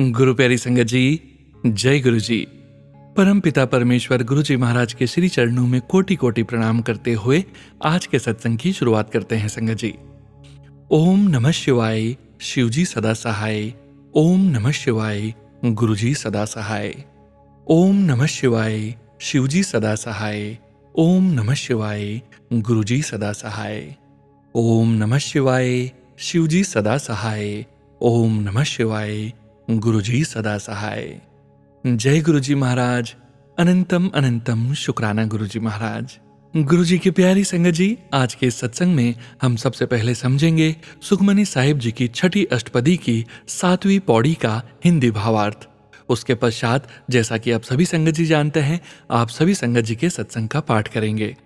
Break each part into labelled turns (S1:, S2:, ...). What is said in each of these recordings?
S1: गुरु प्यारी संगत जी, जय गुरु जी। परम पिता परमेश्वर गुरु जी महाराज के श्री चरणों में कोटि कोटि प्रणाम करते हुए आज के सत्संग की शुरुआत करते हैं संगत जी। ओम नमः शिवाय, शिव जी सदा सहाय। ओम नमः शिवाय, गुरु जी सदा सहाय। ओम नमः शिवाय, शिव जी सदा सहाय। ओम नमः शिवाय, गुरु जी सदा सहाय। ओम नमः शिवाय, शिव जी सदा सहाय। ओम नमः शिवाय, गुरु जी सदा सहाय। जय गुरु जी महाराज। अनंतम अनंतम शुक्राना गुरु जी महाराज। गुरु जी की प्यारी संगत जी, आज के इस सत्संग में हम सबसे पहले समझेंगे सुखमनी साहिब जी की छठी अष्टपदी की 7वीं पौड़ी का हिंदी भावार्थ। उसके पश्चात, जैसा कि आप सभी संगत जी जानते हैं, आप सभी संगत जी के सत्संग का पाठ करेंगे।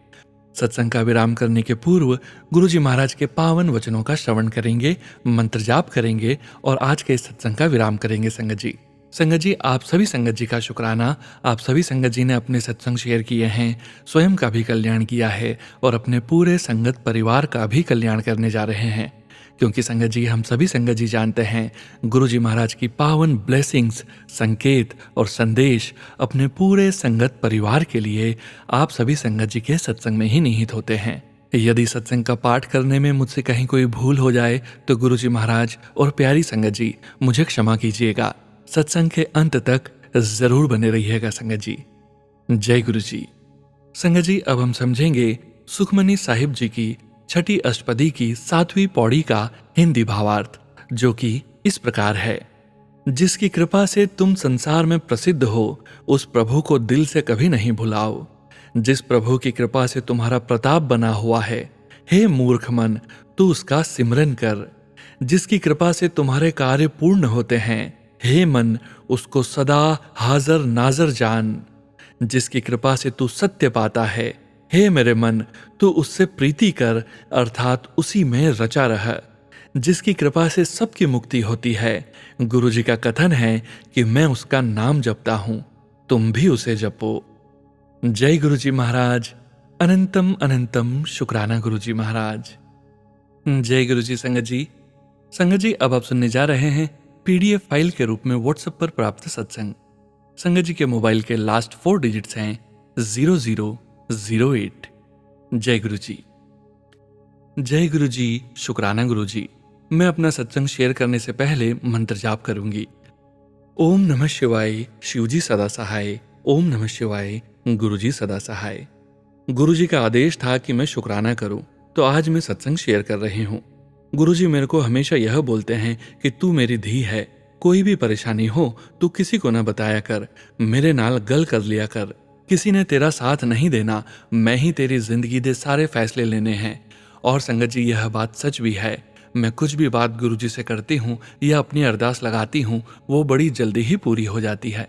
S1: सत्संग का विराम करने के पूर्व गुरु जी महाराज के पावन वचनों का श्रवण करेंगे, मंत्र जाप करेंगे और आज के इस सत्संग का विराम करेंगे संगत जी। संगत जी, आप सभी संगत जी का शुक्राना। आप सभी संगत जी ने अपने सत्संग शेयर किए हैं, स्वयं का भी कल्याण किया है और अपने पूरे संगत परिवार का भी कल्याण करने जा रहे हैं। क्योंकि संगत जी, हम सभी संगत जी जानते हैं, गुरु जी महाराज की पावन ब्लेसिंग्स, संकेत और संदेश अपने पूरे संगत परिवार के लिए आप सभी संगत जी के सत्संग में ही निहित होते हैं। यदि सत्संग का पाठ करने में मुझसे कहीं कोई भूल हो जाए तो गुरु जी महाराज और प्यारी संगत जी मुझे क्षमा कीजिएगा। सत्संग के अंत तक जरूर बने रहिएगा संगत जी। जय गुरु जी। संगत जी, अब हम समझेंगे सुखमनी साहिब जी की छठी अष्टपदी की 7वीं पौड़ी का हिंदी भावार्थ, जो कि इस प्रकार है। जिसकी कृपा से तुम संसार में प्रसिद्ध हो, उस प्रभु को दिल से कभी नहीं भुलाओ। जिस प्रभु की कृपा से तुम्हारा प्रताप बना हुआ है, हे मूर्ख मन, तू उसका सिमरन कर। जिसकी कृपा से तुम्हारे कार्य पूर्ण होते हैं, हे मन, उसको सदा हाजर नाजर जान। जिसकी कृपा से तू सत्य पाता है, हे मेरे मन, तू उससे प्रीति कर, अर्थात उसी में रचा रह। जिसकी कृपा से सबकी मुक्ति होती है, गुरु जी का कथन है कि मैं उसका नाम जपता हूं, तुम भी उसे जपो। जय गुरु जी महाराज। अनंतम अनंतम शुक्राना गुरु जी महाराज। जय गुरु जी। संगत जी, अब आप सुनने जा रहे हैं PDF फाइल के रूप में व्हाट्सएप पर प्राप्त सत्संग। संगत जी के मोबाइल के लास्ट 4 डिजिट्स हैं 0008। जय गुरु जी। जय गुरु जी। शुक्राना गुरु जी। मैं अपना सत्संग शेयर करने से पहले मंत्र जाप करूंगी। ओम नमः शिवाय, शिव जी सदा सहाय। ओम नमः शिवाय, गुरु जी सदा सहाय। गुरु जी का आदेश था कि मैं शुक्राना करूं, तो आज मैं सत्संग शेयर कर रही हूं। गुरु जी मेरे को हमेशा यह बोलते हैं कि तू मेरी धी है, कोई भी परेशानी हो तू किसी को न बताया कर, मेरे नाल गल कर लिया कर। किसी ने तेरा साथ नहीं देना, मैं ही तेरी जिंदगी दे सारे फैसले लेने हैं। और संगत जी, यह बात सच भी है। मैं कुछ भी बात गुरु जी से करती हूँ या अपनी अरदास लगाती हूँ, वो बड़ी जल्दी ही पूरी हो जाती है।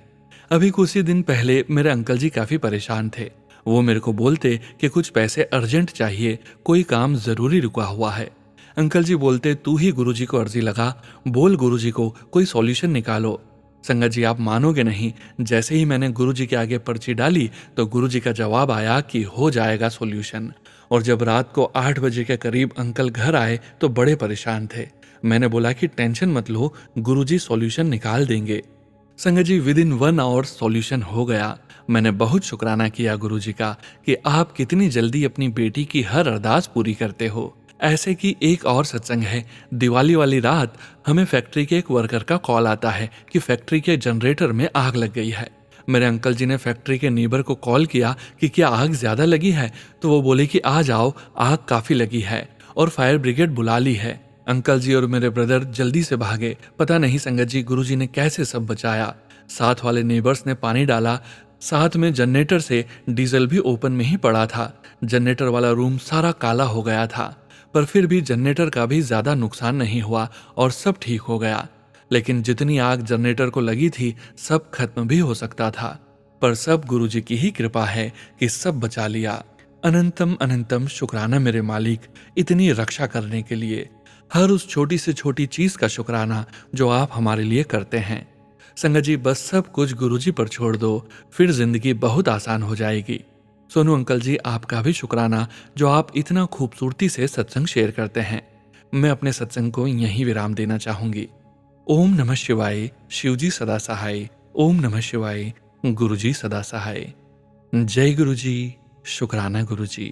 S1: अभी कुछ ही दिन पहले मेरे अंकल जी काफी परेशान थे। वो मेरे को बोलते कि कुछ पैसे अर्जेंट चाहिए, कोई काम जरूरी रुका हुआ है। अंकल जी बोलते, तू ही गुरुजी को अर्जी लगा, बोल गुरुजी को कोई सॉल्यूशन निकालो। संगत जी, आप मानोगे नहीं, जैसे ही मैंने गुरुजी के आगे पर्ची डाली तो गुरुजी का जवाब आया कि हो जाएगा सॉल्यूशन। और जब रात को 8 बजे के करीब अंकल घर आए तो बड़े परेशान थे। मैंने बोला कि टेंशन मत लो, गुरुजी सॉल्यूशन निकाल देंगे। संगत जी, विद इन 1 आवर सॉल्यूशन हो गया। मैंने बहुत शुक्राना किया गुरुजी का कि आप कितनी जल्दी अपनी बेटी की हर अरदास पूरी करते हो। ऐसे की एक और सत्संग है। दिवाली वाली रात हमें फैक्ट्री के एक वर्कर का कॉल आता है कि फैक्ट्री के जनरेटर में आग लग गई है। मेरे अंकल जी ने फैक्ट्री के नीबर को कॉल किया कि क्या आग ज्यादा लगी है, तो वो बोले कि आ जाओ, आग काफी लगी है और फायर ब्रिगेड बुला ली है। अंकल जी और मेरे ब्रदर जल्दी से भागे। पता नहीं संगत जी, गुरुजी ने कैसे सब बचाया। साथ वाले नेबर्स ने पानी डाला, साथ में जनरेटर से डीजल भी ओपन में ही पड़ा था। जनरेटर वाला रूम सारा काला हो गया था, पर फिर भी जनरेटर का भी ज्यादा नुकसान नहीं हुआ और सब ठीक हो गया। लेकिन जितनी आग जनरेटर को लगी थी, सब खत्म भी हो सकता था, पर सब गुरुजी की ही कृपा है कि सब बचा लिया। अनंतम अनंतम शुक्राना मेरे मालिक, इतनी रक्षा करने के लिए। हर उस छोटी से छोटी चीज का शुक्राना जो आप हमारे लिए करते हैं। संगत जी, बस सब कुछ गुरुजी पर छोड़ दो, फिर जिंदगी बहुत आसान हो जाएगी। सोनू अंकल जी, आपका भी शुक्राना जो आप इतना खूबसूरती से सत्संग शेयर करते हैं। मैं अपने सत्संग को यहीं विराम देना चाहूंगी। ओम नमः शिवाय, शिवजी सदा सहाय। ओम नमः शिवाय, गुरुजी सदा सहाय। जय गुरुजी, शुक्राना गुरुजी।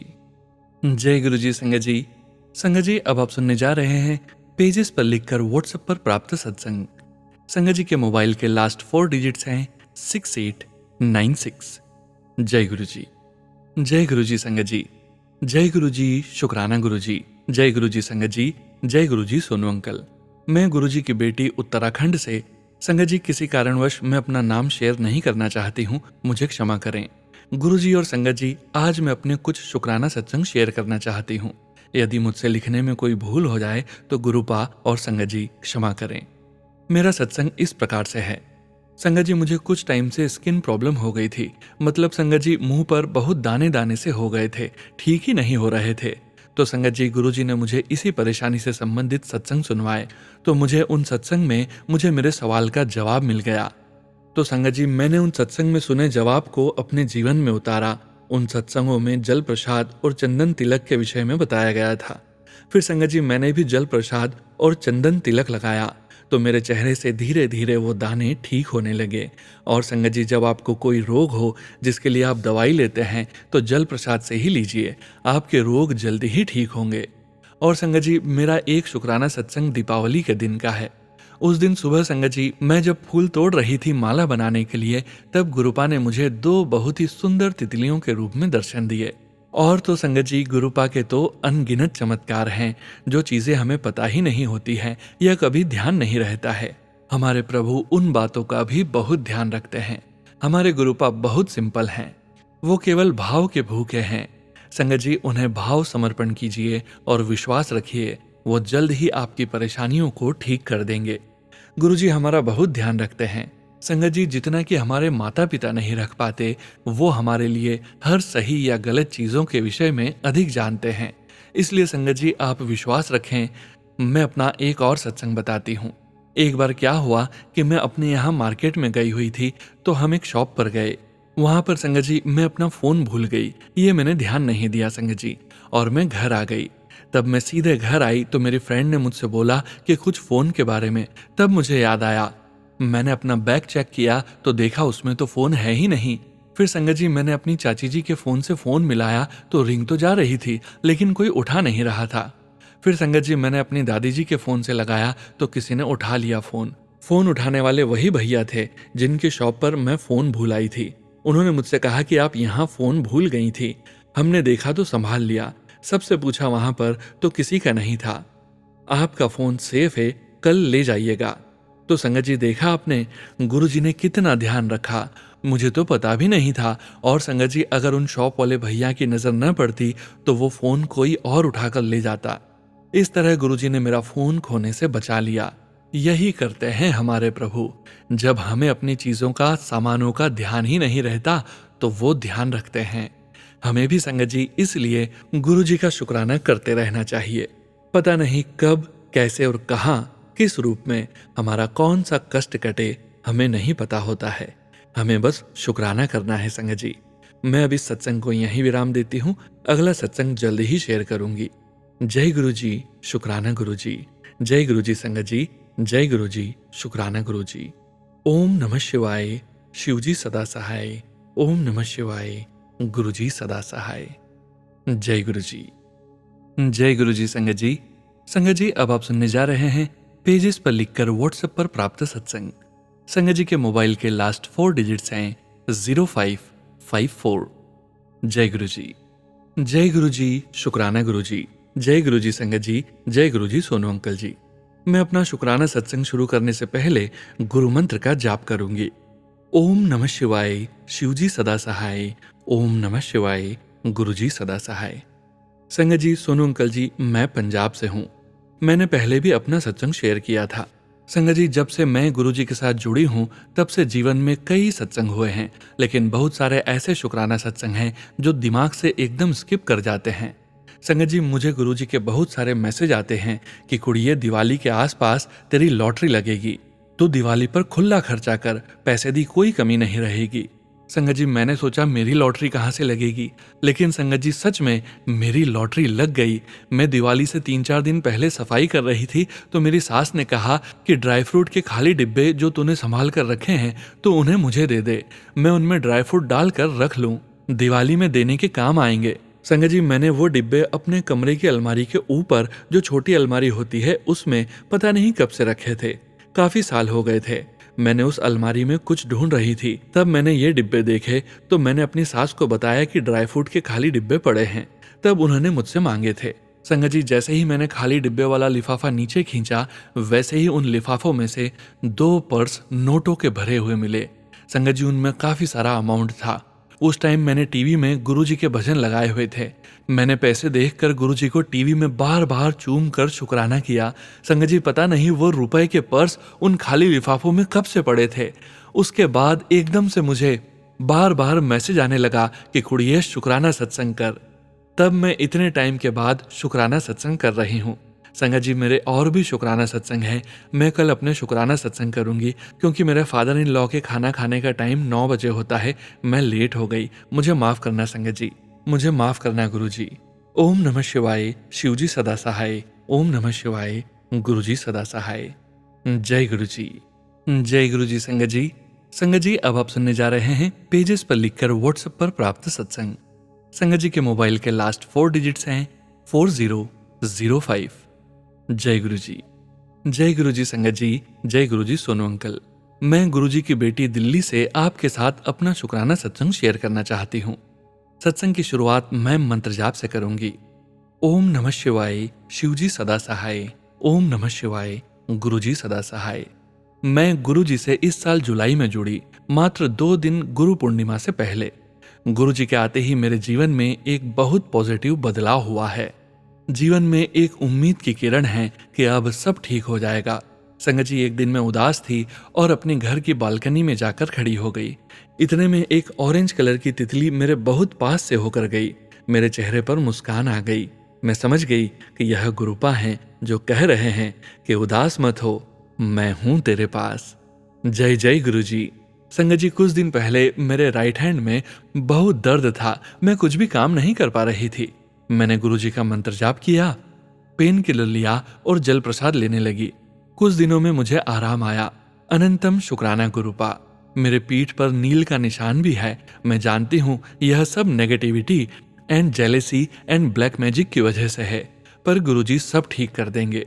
S1: जय गुरुजी संगत जी। संगत जी, अब आप सुनने जा रहे हैं पेजेस पर लिखकर व्हाट्सएप पर प्राप्त सत्संग। संगत जी के मोबाइल के लास्ट 4 डिजिट्स हैं 6896। जय गुरुजी। जय गुरुजी संगत जी। जय गुरुजी, शुक्राना गुरुजी। जय गुरुजी संगत जी। जय गुरुजी सोनू अंकल। मैं गुरुजी की बेटी उत्तराखंड से। संगत जी, किसी कारणवश मैं अपना नाम शेयर नहीं करना चाहती हूँ, मुझे क्षमा करें। गुरुजी और संगत जी, आज मैं अपने कुछ शुक्राना सत्संग शेयर करना चाहती हूँ। यदि मुझसे लिखने में कोई भूल हो जाए तो गुरुपा और संगत जी क्षमा करें। मेरा सत्संग इस प्रकार से है। संगत जी, मुझे कुछ टाइम से स्किन प्रॉब्लम हो गई थी। मतलब संगत जी, मुंह पर बहुत दाने दाने से हो गए थे, ठीक ही नहीं हो रहे थे। तो संगत जी, गुरुजी ने मुझे इसी परेशानी से संबंधित सत्संग सुनवाए, तो मुझे उन सत्संग में मेरे सवाल का जवाब मिल गया। तो संगत जी, मैंने उन सत्संग में सुने जवाब को अपने जीवन में उतारा। उन सत्संगों में जल प्रसाद और चंदन तिलक के विषय में बताया गया था। फिर संगत जी, मैंने भी जल प्रसाद और चंदन तिलक लगाया तो मेरे चेहरे से धीरे धीरे वो दाने ठीक होने लगे। और संगत जी, जब आपको कोई रोग हो जिसके लिए आप दवाई लेते हैं तो जल प्रसाद से ही लीजिए, आपके रोग जल्दी ही ठीक होंगे। और संगत जी, मेरा एक शुक्राना सत्संग दीपावली के दिन का है। उस दिन सुबह संगत जी, मैं जब फूल तोड़ रही थी माला बनाने के लिए, तब गुरुपा ने मुझे 2 बहुत ही सुंदर तितलियों के रूप में दर्शन दिए। और तो संगत जी, गुरुपा के तो अनगिनत चमत्कार हैं, जो चीजें हमें पता ही नहीं होती हैं या कभी ध्यान नहीं रहता है। हमारे प्रभु उन बातों का भी बहुत ध्यान रखते हैं। हमारे गुरुपा बहुत सिंपल हैं, वो केवल भाव के भूखे हैं। संगत जी, उन्हें भाव समर्पण कीजिए और विश्वास रखिए, वो जल्द ही आपकी परेशानियों को ठीक कर देंगे। गुरुजी हमारा बहुत ध्यान रखते हैं। संगत जी, जितना कि हमारे माता पिता नहीं रख पाते, वो हमारे लिए हर सही या गलत चीजों के विषय में अधिक जानते हैं। इसलिए संगत जी, आप विश्वास रखें। मैं अपना एक और सत्संग बताती हूँ। एक बार क्या हुआ कि मैं अपने यहाँ मार्केट में गई हुई थी, तो हम एक शॉप पर गए। वहां पर संगत जी, मैं अपना फोन भूल गई, ये मैंने ध्यान नहीं दिया संगत जी, और मैं घर आ गई। तब मैं सीधे घर आई तो मेरी फ्रेंड ने मुझसे बोला कि कुछ फोन के बारे में। तब मुझे याद आया, मैंने अपना बैग चेक किया तो देखा उसमें तो फोन है ही नहीं। फिर संगत जी, मैंने अपनी चाची जी के फोन से फोन मिलाया तो रिंग तो जा रही थी, लेकिन कोई उठा नहीं रहा था। फिर संगत जी, मैंने अपनी दादी जी के फोन से लगाया तो किसी ने उठा लिया फोन। फोन उठाने वाले वही भैया थे जिनकी शॉप पर मैं फोन भूल आई थी। उन्होंने मुझसे कहा कि आप यहाँ फोन भूल गई थी। हमने देखा तो संभाल लिया, सबसे पूछा वहां पर तो किसी का नहीं था। आपका फोन सेफ है, कल ले जाइएगा। तो संगत जी, देखा आपने, गुरुजी ने कितना ध्यान रखा, मुझे तो पता भी नहीं था। और संगत जी, अगर उन शॉप वाले भैया की नजर न पड़ती तो वो फोन कोई और उठाकर ले जाता। इस तरह गुरुजी ने मेरा फोन खोने से बचा लिया। यही करते हैं हमारे प्रभु। जब हमें अपनी चीजों का, सामानों का ध्यान ही नहीं रहता तो वो ध्यान रखते हैं। हमें भी संगत जी इसलिए गुरुजी का शुक्राना करते रहना चाहिए। पता नहीं कब, कैसे और कहां, किस रूप में हमारा कौन सा कष्ट कटे, हमें नहीं पता होता है। हमें बस शुक्राना करना है संगत जी। मैं अब इस सत्संग को यहीं विराम देती हूँ। अगला सत्संग जल्द ही शेयर करूंगी। जय गुरुजी, शुक्राना गुरुजी। जय गुरुजी संगत जी। जय गुरुजी, शुक्राना गुरुजी। ओम नमः शिवाय, शिवजी सदा सहाय। ओम नमः शिवाय, गुरुजी सदा सहाय। जय गुरुजी। जय गुरुजी संगत जी। संगत जी, अब आप सुनने जा रहे हैं पेजेस पर लिखकर व्हाट्सएप पर प्राप्त सत्संग। संगत जी के मोबाइल के लास्ट 4 डिजिट्स हैं 0554। जय गुरुजी। जय गुरुजी, शुक्राना गुरुजी। जय गुरुजी संगत जी। जय गुरुजी सोनू अंकल जी। मैं अपना शुक्राना सत्संग शुरू करने से पहले गुरु मंत्र का जाप करूंगी। ओम नमः शिवाय, शिवजी सदा सहाय। ओम नमः शिवाय, गुरुजी सदा सहाय। संगत जी, सोनू अंकल जी, मैं पंजाब से हूँ। मैंने पहले भी अपना सत्संग शेयर किया था। संगत जी, जब से मैं गुरुजी के साथ जुड़ी हूँ तब से जीवन में कई सत्संग हुए हैं, लेकिन बहुत सारे ऐसे शुक्राना सत्संग हैं जो दिमाग से एकदम स्किप कर जाते हैं। संगत जी, मुझे गुरुजी के बहुत सारे मैसेज आते हैं कि कुड़िए, दिवाली के आसपास तेरी लॉटरी लगेगी, तो दिवाली पर खुला खर्चा कर, पैसे दी कोई कमी नहीं रहेगी। संगत जी, मैंने सोचा मेरी लॉटरी कहाँ से लगेगी, लेकिन संगत जी सच में मेरी लॉटरी लग गई। मैं दिवाली से 3-4 दिन पहले सफाई कर रही थी तो मेरी सास ने कहा कि ड्राई फ्रूट के खाली डिब्बे जो तूने संभाल कर रखे हैं तो उन्हें मुझे दे दे, मैं उनमें ड्राई फ्रूट डालकर रख लूं, दिवाली में देने के काम आएंगे। संगत जी, मैंने वो डिब्बे अपने कमरे की अलमारी के ऊपर, जो छोटी अलमारी होती है, उसमें पता नहीं कब से रखे थे। काफी साल हो गए थे। मैंने उस अलमारी में कुछ ढूंढ रही थी, तब मैंने ये डिब्बे देखे तो मैंने अपनी सास को बताया कि ड्राई फ्रूट के खाली डिब्बे पड़े हैं। तब उन्होंने मुझसे मांगे थे। संगत जी, जैसे ही मैंने खाली डिब्बे वाला लिफाफा नीचे खींचा, वैसे ही उन लिफाफों में से 2 पर्स नोटों के भरे हुए मिले। संगत जी, उनमें काफी सारा अमाउंट था। उस टाइम मैंने टीवी में गुरुजी के भजन लगाए हुए थे। मैंने पैसे देखकर गुरुजी को टीवी में बार बार चूम कर शुक्राना किया। संगत जी, पता नहीं वो रुपए के पर्स उन खाली लिफाफों में कब से पड़े थे। उसके बाद एकदम से मुझे बार बार मैसेज आने लगा कि कुड़िए शुक्राना सत्संग कर। तब मैं इतने टाइम के बाद शुक्राना सत्संग कर रही हूँ। संगत जी, मेरे और भी शुक्राना सत्संग है। मैं कल अपने शुक्राना सत्संग करूंगी, क्योंकि मेरे फादर इन लॉ के खाना खाने का टाइम 9 बजे होता है। मैं लेट हो गई, मुझे माफ करना संगत जी, मुझे माफ करना गुरुजी। ओम नमः शिवाय, शिवजी सदा सहाय। ओम नमः शिवाय, गुरुजी सदा सहाय। जय गुरुजी, जय गुरुजी। संगत जी, संगत जी, अब आप सुनने जा रहे हैं पेजेस पर लिखकर व्हाट्सएप पर प्राप्त सत्संग। संगत जी के मोबाइल के लास्ट 4 डिजिट्स हैं 4005। जय गुरुजी, जय गुरुजी। संगत जी, जय गुरुजी। सोनू अंकल, मैं गुरुजी की बेटी दिल्ली से आपके साथ अपना शुक्राना सत्संग शेयर करना चाहती हूँ। सत्संग की शुरुआत मैं मंत्र जाप से करूंगी। ओम नमः शिवाय, शिवजी सदा सहाय। ओम नमः शिवाय, गुरुजी सदा सहाय। मैं गुरुजी से इस साल जुलाई में जुड़ी, मात्र 2 दिन गुरु पूर्णिमा से पहले। गुरुजी के आते ही मेरे जीवन में एक बहुत पॉजिटिव बदलाव हुआ है। जीवन में एक उम्मीद की किरण है कि अब सब ठीक हो जाएगा। संगत जी, एक दिन मैं उदास थी और अपने घर की बालकनी में जाकर खड़ी हो गई। इतने में एक ऑरेंज कलर की तितली मेरे बहुत पास से होकर गई। मेरे चेहरे पर मुस्कान आ गई। मैं समझ गई कि यह गुरुपा हैं जो कह रहे हैं कि उदास मत हो, मैं हूं तेरे पास। जय जय गुरुजी। संगत जी, कुछ दिन पहले मेरे राइट हैंड में बहुत दर्द था। मैं कुछ भी काम नहीं कर पा रही थी। मैंने गुरुजी का मंत्र जाप किया, पेन किलर लिया और जल प्रसाद लेने लगी। कुछ दिनों में मुझे आराम आया। अनंतम शुक्राना गुरुपा। मेरे पीठ पर नील का निशान भी है। मैं जानती हूँ यह सब negativity and jealousy and black magic की वजह से है, पर गुरुजी सब ठीक कर देंगे।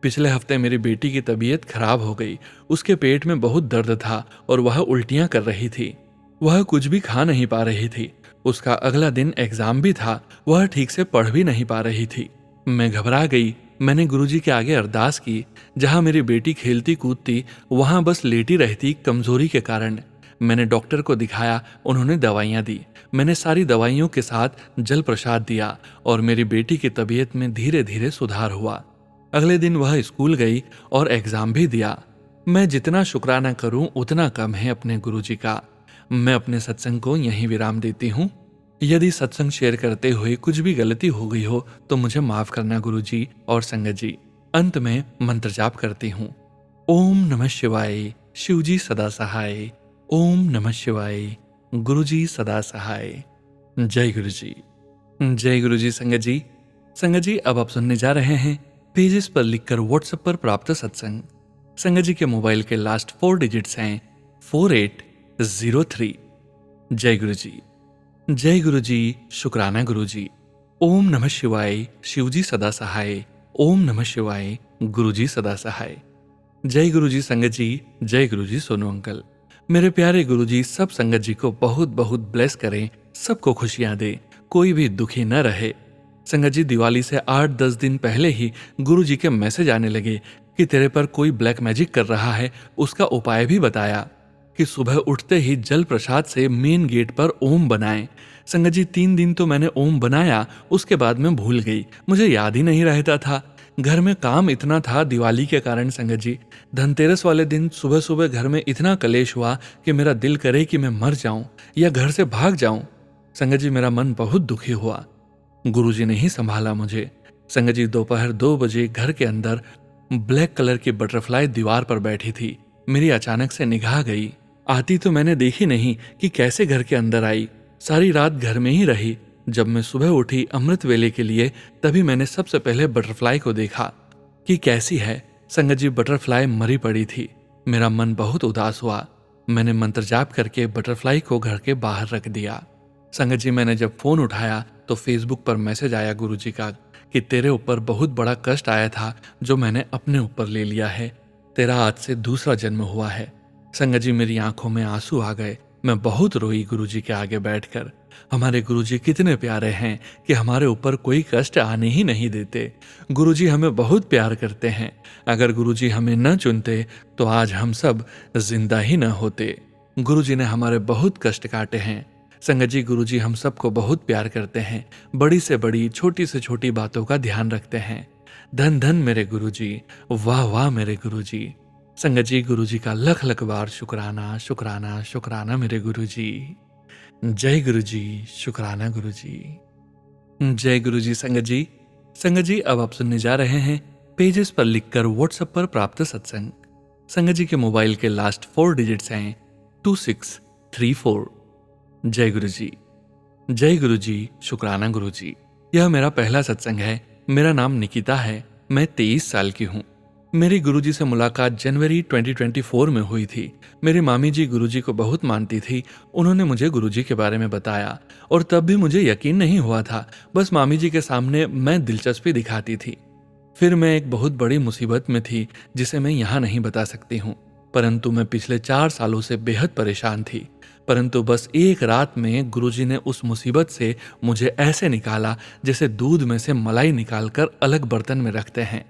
S1: पिछले हफ्ते मेरी बेटी की तबीयत खराब हो गई। उसके पेट में बहुत दर्द था और वह उल्टियां कर रही थी। वह कुछ भी खा नहीं पा रही थी। उसका अगला दिन एग्जाम भी था। वह ठीक से पढ़ भी नहीं पा रही थी। मैं घबरा गई। मैंने गुरुजी के आगे अरदास की। जहां मेरी बेटी खेलती कूदती, वहां बस लेटी रहती कमजोरी के कारण। मैंने डॉक्टर को दिखाया, उन्होंने दवाइयां दी। मैंने सारी दवाइयों के साथ जल प्रसाद दिया और मेरी बेटी की तबीयत में धीरे धीरे सुधार हुआ। अगले दिन वह स्कूल गई और एग्जाम भी दिया। मैं जितना शुक्राना करूं उतना कम है अपने गुरुजी का। मैं अपने सत्संग को यहीं विराम देती हूँ। यदि सत्संग शेयर करते हुए कुछ भी गलती हो गई हो तो मुझे माफ करना गुरुजी और संगत जी। अंत में मंत्र जाप करती हूँ। ओम नमः शिवाय, शिवजी सदा सहाय। ओम नमः शिवाय, गुरुजी सदा सहाय। जय गुरुजी, जय गुरुजी। संगत जी, संगत जी, अब आप सुनने जा रहे हैं पेजेस पर लिखकर व्हाट्सएप पर प्राप्त सत्संग। संगत जी के मोबाइल के लास्ट 4 डिजिट्स हैं 4803। जय गुरुजी, जय गुरुजी। शुक्राना गुरुजी। ओम नमः शिवाय, शिवजी सदा सहाय। ओम नमः शिवाय, गुरुजी सदा सहाय। जय गुरुजी। संगत जी, जय गुरुजी। सोनू अंकल, मेरे प्यारे गुरुजी सब संगत जी को बहुत बहुत ब्लेस करें, सबको खुशियां दे, कोई भी दुखी न रहे। संगत जी, दिवाली से 8-10 दिन पहले ही गुरुजी के मैसेज आने लगे कि तेरे पर कोई ब्लैक मैजिक कर रहा है। उसका उपाय भी बताया कि सुबह उठते ही जल प्रसाद से मेन गेट पर ओम बनाएं। संगत जी, 3 दिन तो मैंने ओम बनाया, उसके बाद मैं भूल गई, मुझे याद ही नहीं रहता था। घर में काम इतना था दिवाली के कारण। संगत जी, धनतेरस वाले दिन सुबह सुबह घर में इतना कलेश हुआ कि मेरा दिल करे कि मैं मर जाऊं या घर से भाग जाऊं। संगत जी, मेरा मन बहुत दुखी हुआ। गुरुजी ने ही संभाला मुझे। संगत जी, दोपहर 2 बजे घर के अंदर ब्लैक कलर की बटरफ्लाई दीवार पर बैठी थी। मेरी अचानक से निगाह गई। आती तो मैंने देखी नहीं कि कैसे घर के अंदर आई। सारी रात घर में ही रही। जब मैं सुबह उठी अमृत वेले के लिए, तभी मैंने सबसे पहले बटरफ्लाई को देखा कि कैसी है। संगत जी, बटरफ्लाई मरी पड़ी थी। मेरा मन बहुत उदास हुआ। मैंने मंत्र जाप करके बटरफ्लाई को घर के बाहर रख दिया। संगत जी, मैंने जब फोन उठाया तो फेसबुक पर मैसेज आया गुरुजी का कि तेरे ऊपर बहुत बड़ा कष्ट आया था जो मैंने अपने ऊपर ले लिया है। तेरा आज से दूसरा जन्म हुआ है। संगत जी, मेरी आंखों में आंसू आ गए। मैं बहुत रोई गुरुजी के आगे बैठकर। हमारे गुरुजी कितने प्यारे हैं कि हमारे ऊपर कोई कष्ट आने ही नहीं देते। गुरुजी हमें बहुत प्यार करते हैं। अगर गुरुजी हमें न चुनते तो आज हम सब जिंदा ही न होते। गुरुजी ने हमारे बहुत कष्ट काटे हैं। संगत जी, गुरुजी हम सबको बहुत प्यार करते हैं। बड़ी से बड़ी, छोटी से छोटी बातों का ध्यान रखते हैं। धन धन मेरे गुरुजी, वाह वाह मेरे गुरुजी। संगत जी, गुरुजी का लख लख बार शुक्राना शुक्राना शुक्राना मेरे गुरुजी। जय गुरुजी, शुक्राना गुरुजी। जय गुरुजी। संगत जी, अब आप सुनने जा रहे हैं पेजेस पर लिखकर व्हाट्सएप पर प्राप्त सत्संग। संगत जी के मोबाइल के लास्ट 4 डिजिट्स हैं 2634। जय गुरुजी। जय गुरुजी, शुक्राना गुरुजी। यह मेरा पहला सत्संग है। मेरा नाम निकिता है। मैं 23 साल की हूँ। मेरी गुरुजी से मुलाकात जनवरी 2024 में हुई थी। मेरी मामी जी गुरुजी को बहुत मानती थी। उन्होंने मुझे गुरुजी के बारे में बताया और तब भी मुझे यकीन नहीं हुआ था। बस मामी जी के सामने मैं दिलचस्पी दिखाती थी। फिर मैं एक बहुत बड़ी मुसीबत में थी जिसे मैं यहाँ नहीं बता सकती हूँ, परंतु मैं पिछले 4 सालों से बेहद परेशान थी। परंतु बस एक रात में गुरुजी ने उस मुसीबत से मुझे ऐसे निकाला जैसे दूध में से मलाई निकालकर अलग बर्तन में रखते हैं।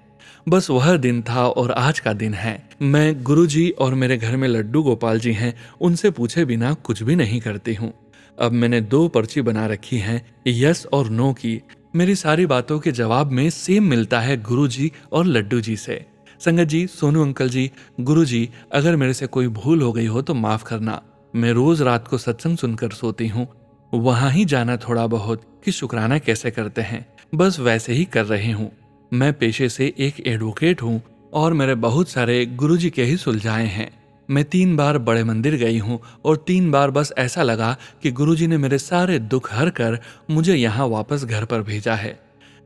S1: बस वह दिन था और आज का दिन है। मैं गुरुजी और मेरे घर में लड्डू गोपाल जी हैं, उनसे पूछे बिना कुछ भी नहीं करती हूँ। अब मैंने 2 पर्ची बना रखी हैं, यस और नो की। मेरी सारी बातों के जवाब में सेम मिलता है गुरुजी और लड्डू जी से। संगत जी, सोनू अंकल जी, गुरुजी, अगर मेरे से कोई भूल हो गई हो तो माफ करना। मैं रोज रात को सत्संग सुनकर सोती हूँ। वहां ही जाना थोड़ा बहुत कि शुक्राना कैसे करते हैं, बस वैसे ही कर रही हूँ। मैं पेशे से एक एडवोकेट हूँ और मेरे बहुत सारे गुरुजी के ही सुलझाए हैं। मैं 3 बार बड़े मंदिर गई हूँ और 3 बार बस ऐसा लगा कि गुरुजी ने मेरे सारे दुख हर कर मुझे यहाँ वापस घर पर भेजा है।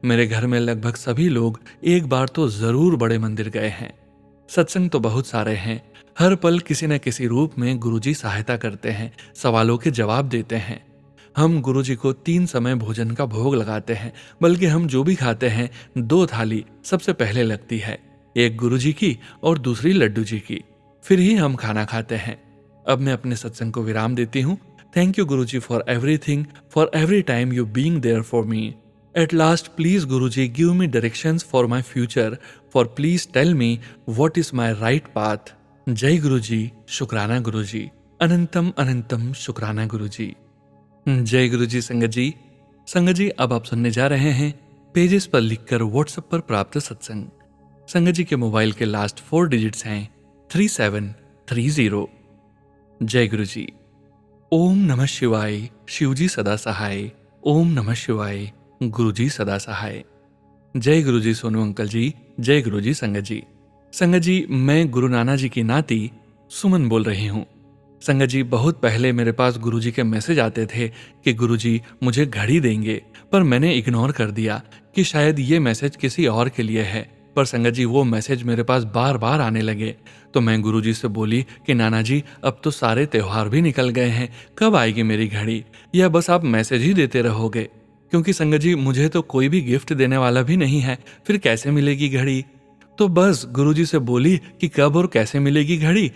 S1: मेरे घर में लगभग सभी लोग एक बार तो जरूर बड़े मंदिर गए हैं। सत्संग तो बहुत सारे हैं। हर पल किसी न किसी रूप में गुरुजी सहायता करते हैं, सवालों के जवाब देते हैं। हम गुरुजी को 3 समय भोजन का भोग लगाते हैं, बल्कि हम जो भी खाते हैं 2 थाली सबसे पहले लगती है, एक गुरुजी की और दूसरी लड्डू जी की, फिर ही हम खाना खाते हैं। अब मैं अपने सत्संग को विराम देती हूँ। Thank you Guruji for everything, for every time you being there for me. At last, please Guruji, give me directions for my future, for please tell me what is my right path. जय गुरुजी, शुक्राना गुरुजी। अनंतम अनंतम शुक्राना गुरुजी। जय गुरुजी। संगत जी, अब आप सुनने जा रहे हैं पेजेस पर लिखकर व्हाट्सएप पर प्राप्त सत्संग। संगत जी के मोबाइल के लास्ट 4 डिजिट्स हैं 3730। जय गुरुजी। ओम नमः शिवाय, शिवजी सदा सहाय। ओम नमः शिवाय, गुरुजी सदा सहाय। जय गुरुजी सोनू अंकल जी। जय गुरुजी संगत जी। संगत जी, मैं गुरु नाना जी की नाती सुमन बोल रही हूँ। संगत जी, बहुत पहले मेरे पास गुरुजी के मैसेज आते थे कि गुरुजी मुझे घड़ी देंगे, पर मैंने इग्नोर कर दिया कि शायद ये मैसेज किसी और के लिए है। पर संगत जी, वो मैसेज मेरे पास बार बार आने लगे, तो मैं गुरुजी से बोली कि नाना जी, अब तो सारे त्योहार भी निकल गए हैं, कब आएगी मेरी घड़ी, या बस आप मैसेज ही देते रहोगे? क्योंकि संगत जी, मुझे तो कोई भी गिफ्ट देने वाला भी नहीं है, फिर कैसे मिलेगी घड़ी? तो बस गुरुजी से बोली कि कब और कैसे मिलेगी घड़ी।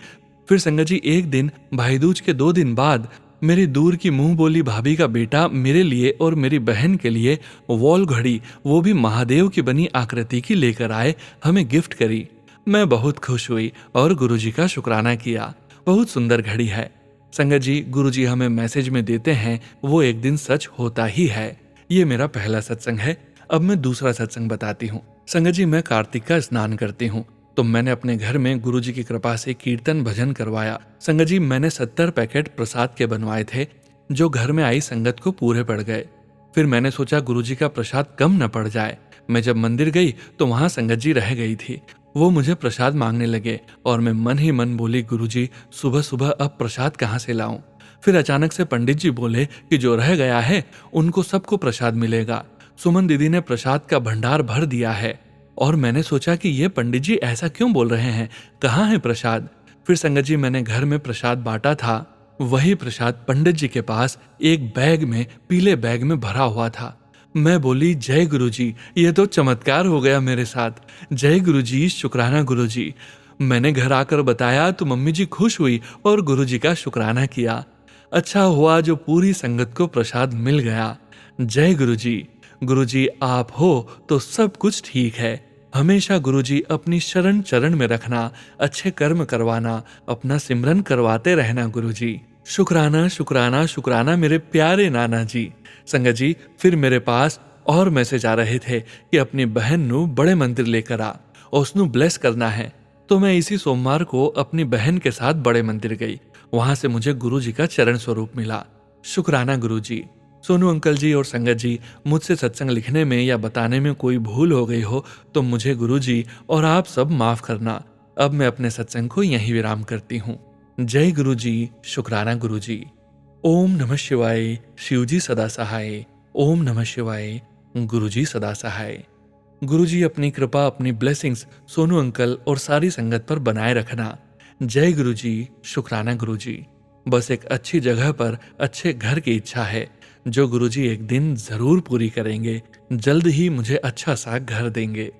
S1: फिर संगत जी, एक दिन भाई दूज के 2 दिन बाद मेरी दूर की मुंह बोली भाभी का बेटा मेरे लिए और मेरी बहन के लिए वॉल घड़ी, वो भी महादेव की बनी आकृति की लेकर आए, हमें गिफ्ट करी। मैं बहुत खुश हुई और गुरुजी का शुक्राना किया। बहुत सुंदर घड़ी है। संगत जी, गुरुजी हमें मैसेज में देते हैं, वो एक दिन सच होता ही है। ये मेरा पहला सत्संग है। अब मैं दूसरा सत्संग बताती हूँ। संगत जी, मैं कार्तिक का स्नान करती हूँ, तो मैंने अपने घर में गुरुजी की कृपा से कीर्तन भजन करवाया। संगत जी, मैंने 70 पैकेट प्रसाद के बनवाए थे, जो घर में आई संगत को पूरे पड़ गए। फिर मैंने सोचा गुरुजी का प्रसाद कम न पड़ जाए। मैं जब मंदिर गई तो वहां संगत जी रह गई थी। वो मुझे प्रसाद मांगने लगे और मैं मन ही मन बोली, गुरुजी सुबह सुबह अब प्रसाद कहाँ से लाऊं? फिर अचानक से पंडित जी बोले कि जो रह गया है उनको सबको प्रसाद मिलेगा। सुमन दीदी ने प्रसाद का भंडार भर दिया है। और मैंने सोचा कि ये पंडित जी ऐसा क्यों बोल रहे हैं, कहाँ है प्रसाद? फिर संगत जी मैंने घर में प्रसाद बांटा था, वही प्रसाद पंडित जी के पास एक बैग में, पीले बैग में भरा हुआ था। मैं बोली, जय गुरुजी, ये तो चमत्कार हो गया मेरे साथ। जय गुरुजी, शुक्राना गुरुजी। मैंने घर आकर बताया तो मम्मी जी खुश हुई और गुरुजी का शुक्राना किया। अच्छा हुआ जो पूरी संगत को प्रसाद मिल गया। जय गुरुजी। गुरुजी आप हो तो सब कुछ ठीक है। हमेशा गुरुजी अपनी शरण चरण में रखना, अच्छे कर्म करवाना, अपना सिमरन करवाते रहना गुरुजी। शुक्राना शुक्राना शुक्राना मेरे प्यारे नाना जी। संगत जी फिर मेरे पास और मैसेज आ रहे थे कि अपनी बहन नू बड़े मंदिर लेकर आ और उसनू ब्लेस करना है। तो मैं इसी सोमवार को अपनी बहन के साथ बड़े मंदिर गई। वहां से मुझे गुरुजी का चरण स्वरूप मिला। शुक्राना गुरुजी। सोनू अंकल जी और संगत जी, मुझसे सत्संग लिखने में या बताने में कोई भूल हो गई हो तो मुझे गुरुजी और आप सब माफ करना। अब मैं अपने सत्संग को यहीं विराम करती हूँ। जय गुरुजी, शुक्राना गुरुजी। ओम नमः शिवाय, शिवजी सदा सहाय। ओम नमः शिवाय, गुरुजी सदा सहाय। गुरुजी अपनी कृपा, अपनी ब्लेसिंग्स सोनू अंकल और सारी संगत पर बनाए रखना। जय गुरुजी, शुक्राना गुरुजी। बस एक अच्छी जगह पर अच्छे घर की इच्छा है जो गुरुजी एक दिन जरूर पूरी करेंगे। जल्द ही मुझे अच्छा सा घर देंगे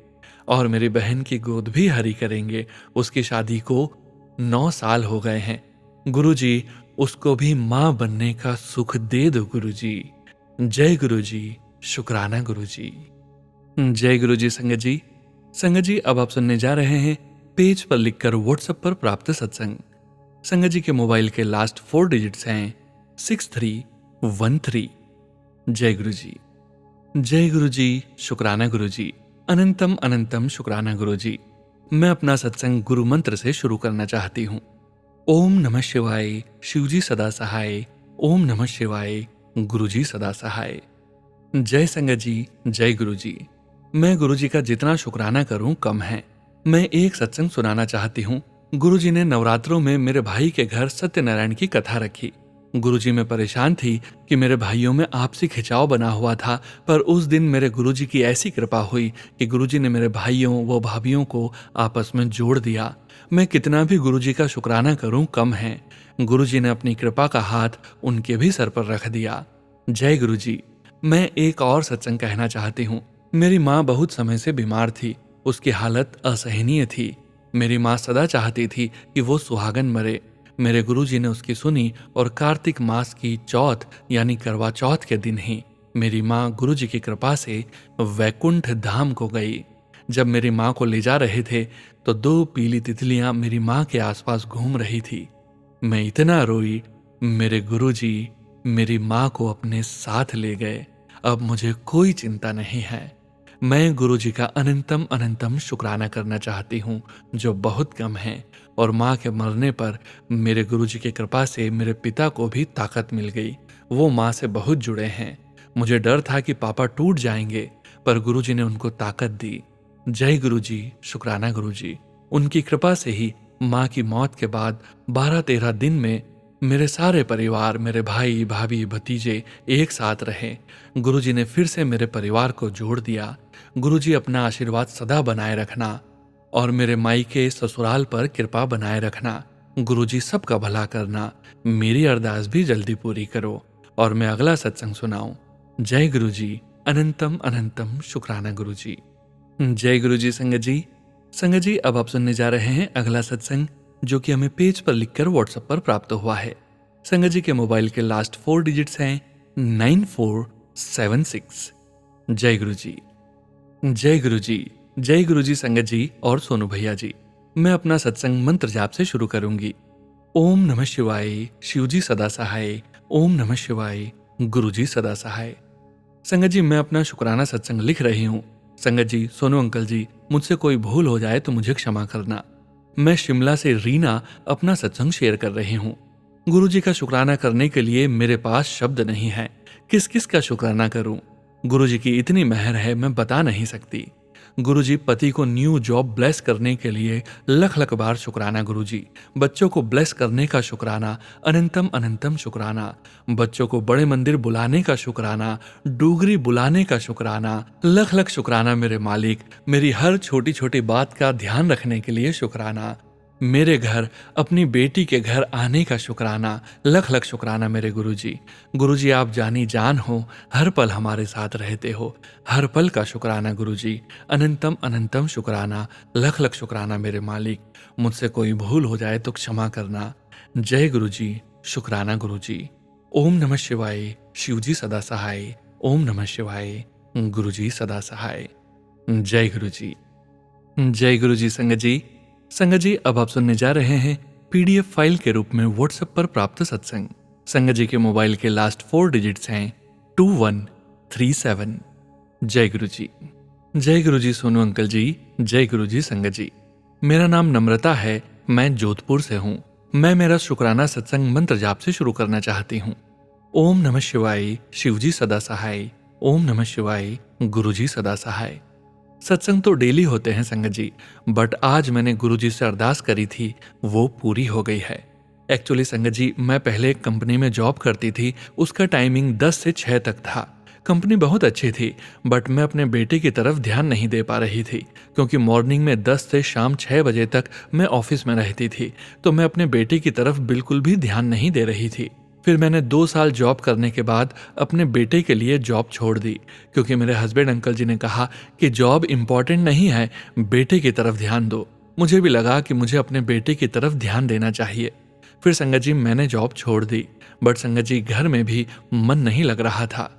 S1: और मेरी बहन की गोद भी हरी करेंगे। उसकी शादी को 9 साल हो गए हैं। गुरुजी उसको भी मां बनने का सुख दे दो गुरुजी। जय गुरुजी, शुक्राना गुरुजी। जय गुरुजी संगत जी। संगत जी अब आप सुनने जा रहे हैं पेज पर लिखकर व्हाट्सएप पर प्राप्त सत्संग। संगत जी के मोबाइल के लास्ट 4 डिजिट्स हैं 6313। जय गुरुजी। जय गुरुजी, शुक्राना गुरुजी। अनंतम अनंतम शुक्राना गुरुजी। मैं अपना सत्संग गुरु मंत्र से शुरू करना चाहती हूँ। ओम नमः शिवाय, शिवजी सदा सहाय। ओम नमः शिवाय, गुरुजी सदा सहाय। जय संगत जी, जय गुरुजी। मैं गुरुजी का जितना शुक्राना करूं कम है। मैं एक सत्संग सुनाना चाहती हूँ। गुरुजी ने नवरात्रों में मेरे भाई के घर सत्यनारायण की कथा रखी। गुरुजी में परेशान थी कि मेरे भाइयों में आपसी खिंचाव बना हुआ था, पर उस दिन मेरे गुरुजी की ऐसी कृपा हुई कि गुरुजी ने मेरे भाइयों व भाभियों को आपस में जोड़ दिया। मैं कितना भी गुरुजी का शुक्राना करूं कम है। गुरुजी ने अपनी कृपा का हाथ उनके भी सर पर रख दिया। जय गुरुजी। मैं एक और सत्संग कहना चाहती हूँ। मेरी माँ बहुत समय से बीमार थी। उसकी हालत असहनीय थी। मेरी माँ सदा चाहती थी कि वो सुहागन मरे। मेरे गुरुजी ने उसकी सुनी और कार्तिक मास की चौथ यानी करवा चौथ के दिन ही मेरी माँ गुरुजी की कृपा से वैकुंठ धाम को गई। जब मेरी माँ को ले जा रहे थे तो 2 पीली तितलियां मेरी माँ के आसपास घूम रही थी। मैं इतना रोई। मेरे गुरुजी मेरी माँ को अपने साथ ले गए। अब मुझे कोई चिंता नहीं है। मैं गुरुजी का अनंतम अनंतम शुक्राना करना चाहती हूँ जो बहुत कम है। और माँ के मरने पर मेरे गुरुजी की कृपा से मेरे पिता को भी ताकत मिल गई। वो माँ से बहुत जुड़े हैं। मुझे डर था कि पापा टूट जाएंगे, पर गुरुजी ने उनको ताकत दी। जय गुरुजी, शुक्राना गुरुजी। उनकी कृपा से ही माँ की मौत के बाद 12-13 दिन में मेरे सारे परिवार, मेरे भाई भाभी भतीजे एक साथ रहे। गुरुजी ने फिर से मेरे परिवार को जोड़ दिया। गुरुजी अपना आशीर्वाद सदा बनाए रखना और मेरे मायके ससुराल पर कृपा बनाए रखना। गुरुजी सबका भला करना। मेरी अरदास भी जल्दी पूरी करो और मैं अगला सत्संग सुनाऊं। जय गुरुजी, अनंतम अनंतम शुक्राना गुरुजी। जय गुरुजी संगत जी। संगत जी अब आप सुनने जा रहे हैं अगला सत्संग जो कि हमें पेज पर लिखकर व्हाट्सएप पर प्राप्त हुआ है। संगत जी के मोबाइल के लास्ट 4 डिजिट्स हैं 9476। जय गुरुजी। जय गुरुजी। जय गुरुजी संगत जी और सोनू भैया जी। मैं अपना सत्संग मंत्र जाप से शुरू करूंगी। ओम नमः शिवाय, शिवजी सदा सहाय। ओम नमः शिवाय, गुरुजी सदा सहाय। संगत जी मैं अपना शुक्राना सत्संग लिख रही हूँ। संगत जी, सोनू अंकल जी, मुझसे कोई भूल हो जाए तो मुझे क्षमा करना। मैं शिमला से रीना अपना सत्संग शेयर कर रही हूँ। गुरुजी का शुक्राना करने के लिए मेरे पास शब्द नहीं है। किस किस का शुक्राना करूं? गुरुजी की इतनी मेहर है मैं बता नहीं सकती। गुरुजी, पति को न्यू जॉब ब्लेस करने के लिए लख लख बार शुक्राना गुरुजी। बच्चों को ब्लेस करने का शुक्राना, अनंतम अनंतम शुक्राना। बच्चों को बड़े मंदिर बुलाने का शुक्राना, डूगरी बुलाने का शुक्राना, लख लख शुक्राना मेरे मालिक। मेरी हर छोटी छोटी बात का ध्यान रखने के लिए शुक्राना। मेरे घर अपनी बेटी के घर आने का शुक्राना, लख लख शुक्राना मेरे गुरुजी। गुरुजी, आप जानी जान हो, हर पल हमारे साथ रहते हो, हर पल का शुक्राना गुरुजी। अनंतम अनंतम शुक्राना, लख लख शुक्राना मेरे मालिक। मुझसे कोई भूल हो जाए तो क्षमा करना। जय गुरुजी, शुक्राना गुरुजी। ओम नमः शिवाय, शिवजी सदा सहाय। ओम नमः शिवाय, गुरुजी सदा सहाय। जय गुरुजी। जय गुरुजी। संगत जी, अब आप सुनने जा रहे हैं पीडीएफ फाइल के रूप में व्हाट्सएप पर प्राप्त सत्संग। संगत जी के मोबाइल के लास्ट 4 डिजिट्स हैं 2137। जय गुरुजी। जय गुरुजी सोनू अंकल जी। जय गुरुजी संगत जी। मेरा नाम नम्रता है, मैं जोधपुर से हूँ। मैं मेरा शुक्राना सत्संग मंत्र जाप से शुरू करना चाहती हूँ। ओम नमः शिवाय, शिवजी सदा सहाय। ओम नमः शिवाय, गुरुजी सदा सहाय। सत्संग तो डेली होते हैं संगत जी, बट आज मैंने गुरुजी से अरदास करी थी, वो पूरी हो गई है। एक्चुअली संगत जी, मैं पहले एक कंपनी में जॉब करती थी। उसका टाइमिंग 10 से 6 तक था। कंपनी बहुत अच्छी थी, बट मैं अपने बेटे की तरफ ध्यान नहीं दे पा रही थी, क्योंकि मॉर्निंग में 10 से शाम 6 बजे तक मैं ऑफिस में रहती थी, तो मैं अपने बेटे की तरफ बिल्कुल भी ध्यान नहीं दे रही थी। फिर मैंने 2 साल जॉब करने के बाद अपने बेटे के लिए जॉब छोड़ दी, क्योंकि मेरे हस्बैंड अंकल जी ने कहा कि जॉब इम्पॉर्टेंट नहीं है, बेटे की तरफ ध्यान दो। मुझे भी लगा कि मुझे अपने बेटे की तरफ ध्यान देना चाहिए। फिर संगत जी मैंने जॉब छोड़ दी, बट संगत जी घर में भी मन नहीं लग रहा था।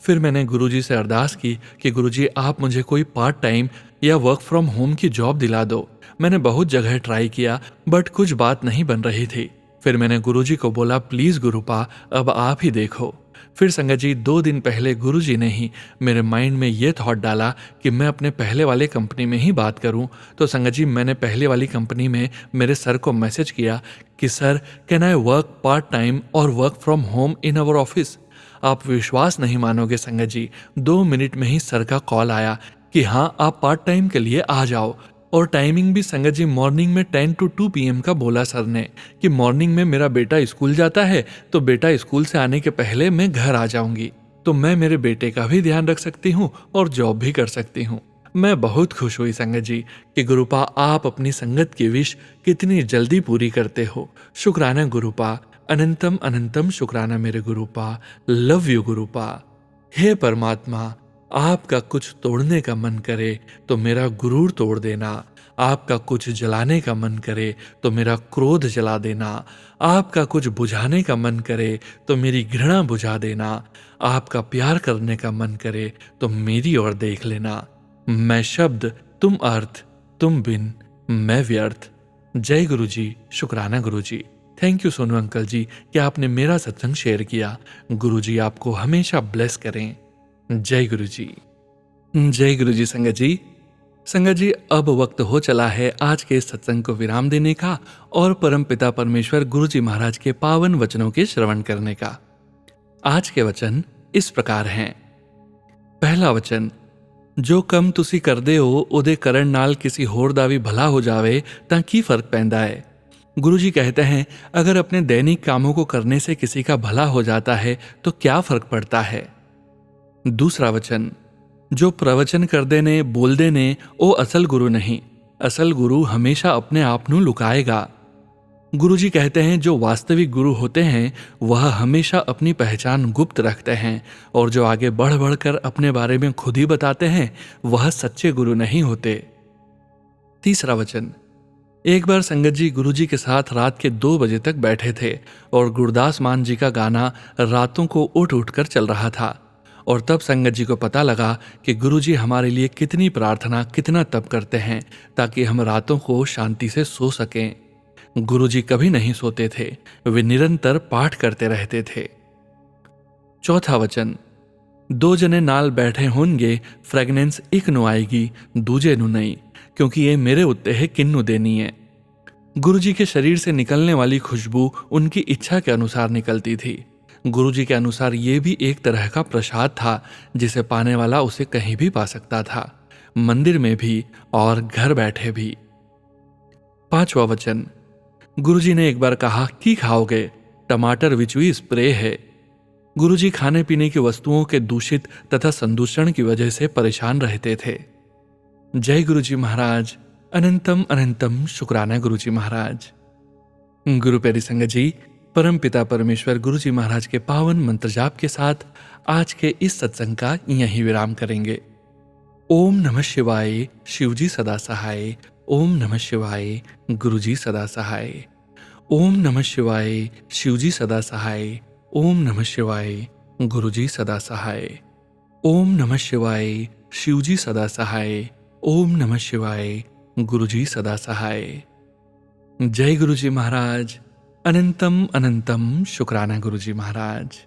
S1: फिर मैंने गुरुजी से अरदास की कि गुरुजी, आप मुझे कोई पार्ट टाइम या वर्क फ्रॉम होम की जॉब दिला दो। मैंने बहुत जगह ट्राई किया, बट कुछ बात नहीं बन रही थी। फिर मैंने गुरुजी को बोला, प्लीज गुरुपा, अब आप ही देखो। फिर संगत जी 2 दिन पहले गुरुजी ने ही मेरे माइंड में ये थॉट डाला कि मैं अपने पहले वाले कंपनी में ही बात करूं। तो संगत जी मैंने पहले वाली कंपनी में मेरे सर को मैसेज किया कि sir, can I work part time और work from home in our office. आप विश्वास नहीं मानोगे संगत जी, 2 मिनट में ही सर का कॉल आया कि हाँ, आप पार्ट टाइम के लिए आ जाओ। और टाइमिंग भी संगत जी मॉर्निंग में 10 to 2 PM का बोला सर ने कि मॉर्निंग में मेरा बेटा स्कूल जाता है, तो बेटा स्कूल से आने के पहले मैं घर आ जाऊंगी, तो मैं मेरे बेटे का भी ध्यान रख सकती हूँ और जॉब भी कर सकती हूँ। मैं बहुत खुश हुई संगत जी कि गुरुपा, आप अपनी संगत की विश कितनी जल्दी पूरी करते हो। शुक्राना गुरुपा, अनंतम अनंतम शुक्राना मेरे गुरुपा। Love you गुरुपा। हे परमात्मा, आपका कुछ तोड़ने का मन करे तो मेरा गुरूर तोड़ देना। आपका कुछ जलाने का मन करे तो मेरा क्रोध जला देना। आपका कुछ बुझाने का मन करे तो मेरी घृणा बुझा देना। आपका प्यार करने का मन करे तो मेरी ओर देख लेना। मैं शब्द, तुम अर्थ, तुम बिन मैं व्यर्थ। जय गुरुजी। शुक्राना गुरुजी। थैंक यू सोनू अंकल जी कि आपने मेरा सत्संग शेयर किया। गुरुजी आपको हमेशा ब्लेस करें। जय गुरुजी। जय गुरुजी। संगत जी अब वक्त हो चला है आज के इस सत्संग को विराम देने का और परमपिता परमेश्वर गुरुजी महाराज के पावन वचनों के श्रवण करने का। आज के वचन इस प्रकार हैं। पहला वचन, जो कम तुसी करदे हो उदे करन नाल किसी होर दा भी भला हो जावे तां की फर्क पैंदा है। गुरुजी कहते हैं, अगर अपने दैनिक कामों को करने से किसी का भला हो जाता है तो क्या फर्क पड़ता है। दूसरा वचन, जो प्रवचन करदे ने बोलदे ने ओ असल गुरु नहीं, असल गुरु हमेशा अपने आप नू लुकाएगा। गुरुजी कहते हैं, जो वास्तविक गुरु होते हैं वह हमेशा अपनी पहचान गुप्त रखते हैं, और जो आगे बढ़ बढ़कर अपने बारे में खुद ही बताते हैं वह सच्चे गुरु नहीं होते। तीसरा वचन, एक बार संगत जी गुरुजी के साथ रात के 2 बजे तक बैठे थे और गुरदास मान जी का गाना रातों को उठ उठ कर चल रहा था, और तब संगत जी को पता लगा कि गुरुजी हमारे लिए कितनी प्रार्थना, कितना तप करते हैं ताकि हम रातों को शांति से सो सकें। गुरुजी कभी नहीं सोते थे, वे निरंतर पाठ करते रहते थे। चौथा वचन, 2 जने नाल बैठे होंगे फ्रेगनेंस एक नु आएगी दूजे नु नहीं, क्योंकि ये मेरे उत्ते है किन्नु देनी है। गुरुजी के शरीर से निकलने वाली खुशबू उनकी इच्छा के अनुसार निकलती थी। गुरुजी के अनुसार ये भी एक तरह का प्रसाद था जिसे पाने वाला उसे कहीं भी पा सकता था। मंदिर में भी और घर बैठे भी। 5वां वचन, गुरुजी ने एक बार कहा, की खाओगे? टमाटर विचुई स्प्रे है। गुरुजी खाने पीने की वस्तुओं के दूषित तथा संदूषण की वजह से परेशान रहते थे। जय गुरुजी महाराज। अनंतम अनंतम शुक्राना गुरुजी महाराज। गुरु प्यारी संगत जी, परम पिता परमेश्वर गुरुजी महाराज के पावन मंत्र जाप के साथ आज के इस सत्संग का यहीं विराम करेंगे। ओम नमः शिवाय। शिवजी सदा सहाय। ओम नमः शिवाय। गुरुजी सदा सहाय। ओम नमः शिवाय। शिवजी सदा सहाय। ओम नमः शिवाय। गुरुजी सदा सहाय। ओम नमः शिवाय। शिवजी सदा सहाय। ओम नमः शिवाय। गुरुजी सदा सहाय। जय गुरुजी महाराज। अनंतम अनंतम शुक्राना गुरुजी महाराज।